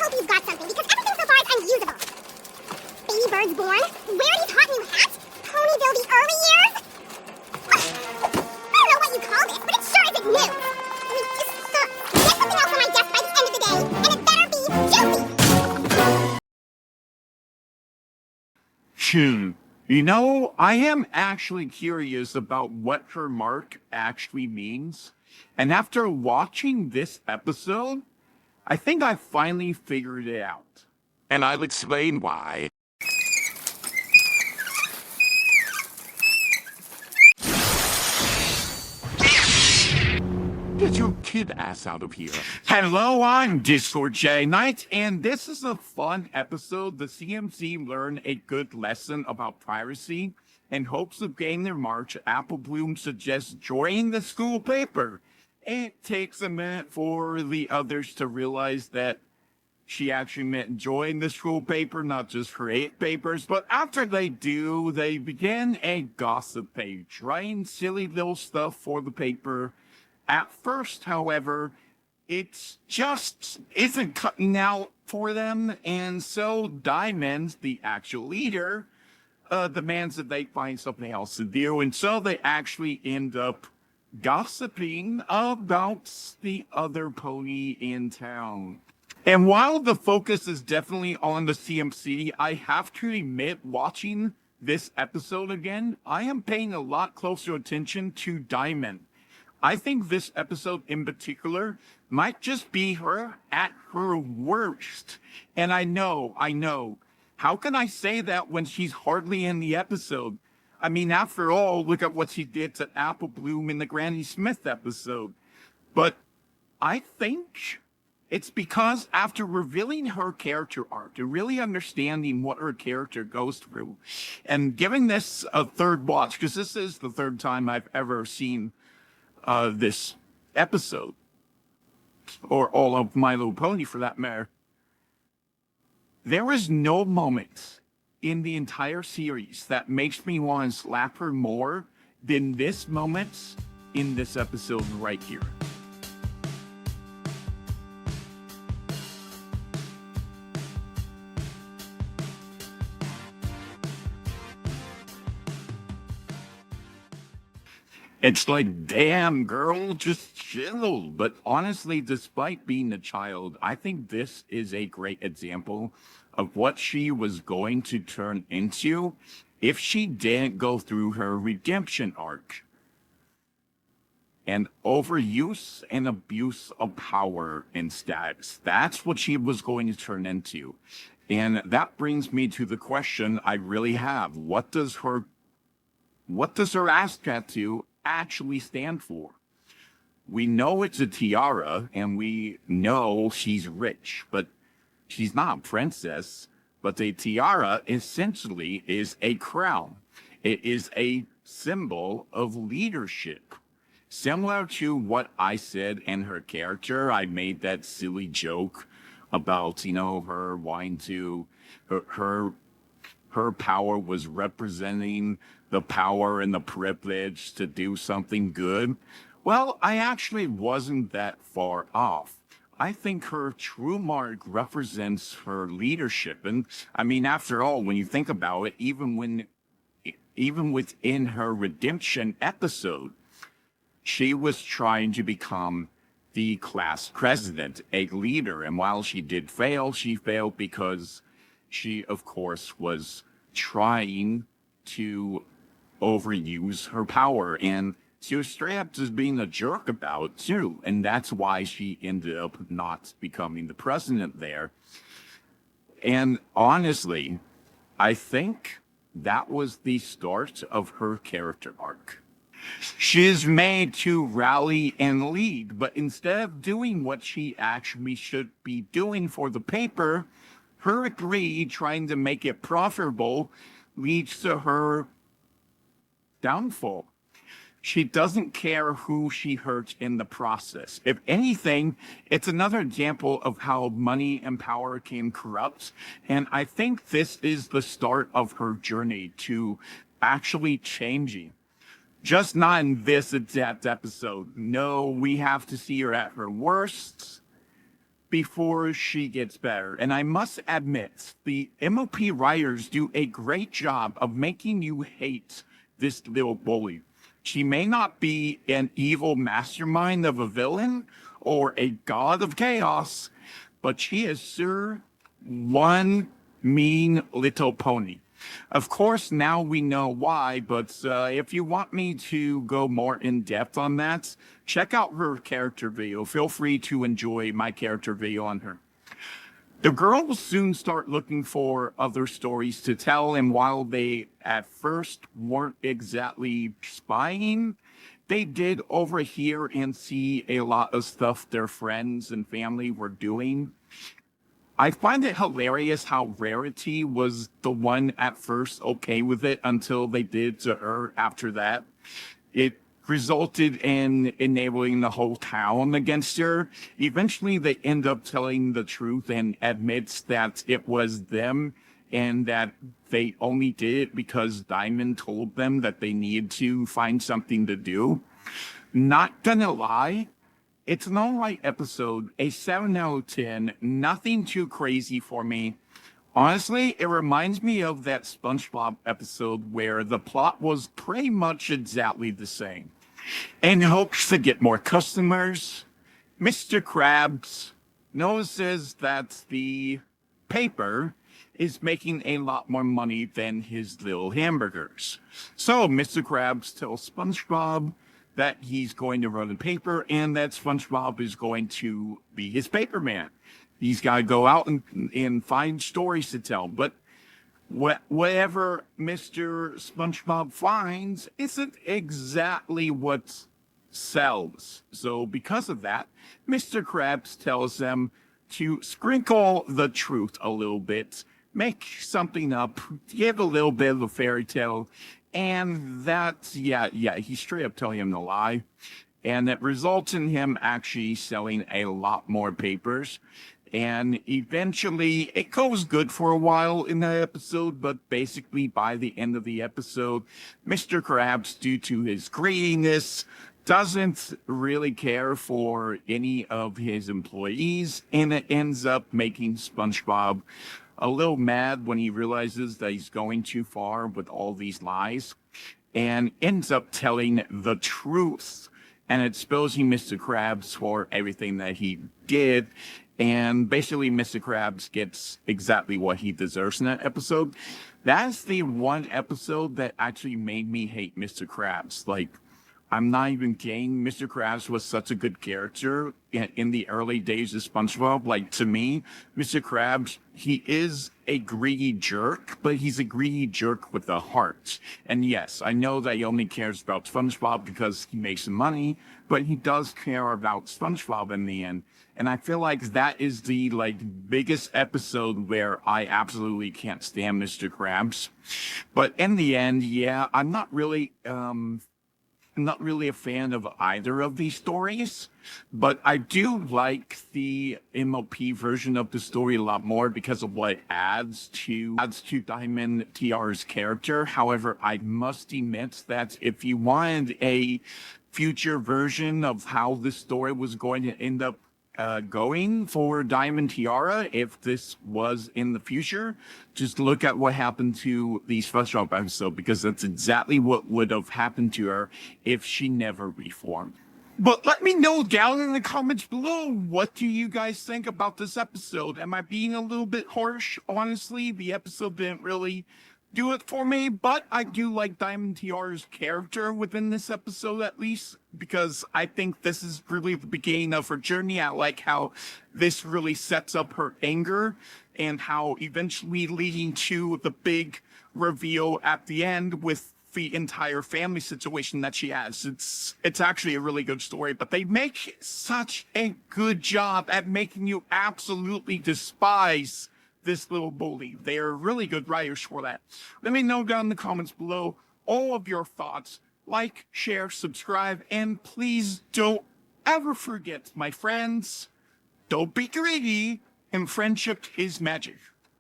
hope he's got something, because everything so far is unusable. Baby birds born? Rarity's hot new hat? Ponyville the early years? I don't know what you call this, but it sure isn't new. I mean, just get something else on my desk by the end of the day, and it better be juicy. You know, I am actually curious about what her mark actually means. And after watching this episode, I think I finally figured it out. And I'll explain why. Get your kid ass out of here. Hello, I'm Discord J Knight, and this is a fun episode. The CMC learn a good lesson about piracy. In hopes of gaining their march, Apple Bloom suggests joining the school paper. It takes a minute for the others to realize that she actually meant join the school paper, not just create papers. But after they do, they begin a gossip page, writing silly little stuff for the paper. At first, however, it just isn't cutting out for them, and so Diamond, the actual leader, demands that they find something else to do, and so they actually end up gossiping about the other pony in town. And while the focus is definitely on the CMC, I have to admit, watching this episode again, I am paying a lot closer attention to Diamond. I think this episode in particular might just be her at her worst. And I know. How can I say that when she's hardly in the episode? I mean, after all, look at what she did to Apple Bloom in the Granny Smith episode. But I think it's because after revealing her character arc and really understanding what her character goes through and giving this a third watch, because this is the third time I've ever seen this episode, or all of My Little Pony for that matter, there is no moment in the entire series that makes me want to slap her more than this moment in this episode right here. It's like, damn, girl, just chill. But honestly, despite being a child, I think this is a great example of what she was going to turn into if she didn't go through her redemption arc. And overuse and abuse of power and status. That's what she was going to turn into. And that brings me to the question I really have. What does her ass tattoo actually stand for? We know it's a tiara, and we know she's rich, but she's not a princess. But a tiara essentially is a crown. It is a symbol of leadership. Similar to what I said in her character, I made that silly joke about, her wanting to, her power was representing the power and the privilege to do something good. Well, I actually wasn't that far off. I think her true mark represents her leadership. And I mean, after all, when you think about it, even within her redemption episode, she was trying to become the class president, a leader. And while she did fail, she failed because she, of course, was trying to overuse her power. And she was straight up just being a jerk about it, too. And that's why she ended up not becoming the president there. And honestly, I think that was the start of her character arc. She is made to rally and lead, but instead of doing what she actually should be doing for the paper, her greed trying to make it profitable leads to her downfall. She doesn't care who she hurts in the process. If anything, it's another example of how money and power can corrupt. And I think this is the start of her journey to actually changing. Just not in this exact episode. No, we have to see her at her worst. before she gets better. And I must admit, the MOP writers do a great job of making you hate this little bully. She may not be an evil mastermind of a villain or a god of chaos, but she is sure one mean little pony. Of course, now we know why, but if you want me to go more in depth on that, check out her character video. Feel free to enjoy my character video on her. The girls will soon start looking for other stories to tell, and while they at first weren't exactly spying, they did overhear and see a lot of stuff their friends and family were doing. I find it hilarious how Rarity was the one at first okay with it until they did to her after that. It resulted in enabling the whole town against her. Eventually, they end up telling the truth and admits that it was them and that they only did it because Diamond told them that they needed to find something to do. Not gonna lie, it's an alright episode, a 7 out of 10, nothing too crazy for me. Honestly, it reminds me of that SpongeBob episode where the plot was pretty much exactly the same. In hopes to get more customers, Mr. Krabs notices that the paper is making a lot more money than his little hamburgers. So Mr. Krabs tells SpongeBob that he's going to run the paper and that SpongeBob is going to be his paper man. He's got to go out and find stories to tell. But whatever Mr. SpongeBob finds isn't exactly what sells. So because of that, Mr. Krabs tells them to sprinkle the truth a little bit, make something up, give a little bit of a fairy tale, and that's, he's straight up telling him to lie. And it results in him actually selling a lot more papers. And eventually, it goes good for a while in that episode, but basically by the end of the episode, Mr. Krabs, due to his greediness, doesn't really care for any of his employees, and it ends up making SpongeBob a little mad when he realizes that he's going too far with all these lies, and ends up telling the truth and exposing Mr. Krabs for everything that he did. And basically, Mr. Krabs gets exactly what he deserves in that episode. That's the one episode that actually made me hate Mr. Krabs. Like, I'm not even kidding. Mr. Krabs was such a good character in the early days of SpongeBob. Like, to me, Mr. Krabs, he is a greedy jerk, but he's a greedy jerk with a heart. And yes, I know that he only cares about SpongeBob because he makes some money, but he does care about SpongeBob in the end. And I feel like that is the biggest episode where I absolutely can't stand Mr. Krabs. But in the end, yeah, I'm not really a fan of either of these stories, but I do like the MOP version of the story a lot more because of what it adds to Diamond Tiara's character. However, I must admit that if you wanted a future version of how this story was going to end up going for Diamond Tiara, if this was in the future, just look at what happened to the SpongeBob episode, because that's exactly what would have happened to her if she never reformed. But let me know down in the comments below, what do you guys think about this episode? Am I being a little bit harsh? Honestly, the episode didn't really do it for me, but I do like Diamond Tiara's character within this episode, at least, because I think this is really the beginning of her journey. I like how this really sets up her anger and how eventually leading to the big reveal at the end with the entire family situation that she has. It's actually a really good story, but they make such a good job at making you absolutely despise this little bully. They are really good writers for that. Let me know down in the comments below all of your thoughts. Like, share, subscribe, and please don't ever forget, my friends, don't be greedy, and friendship is magic.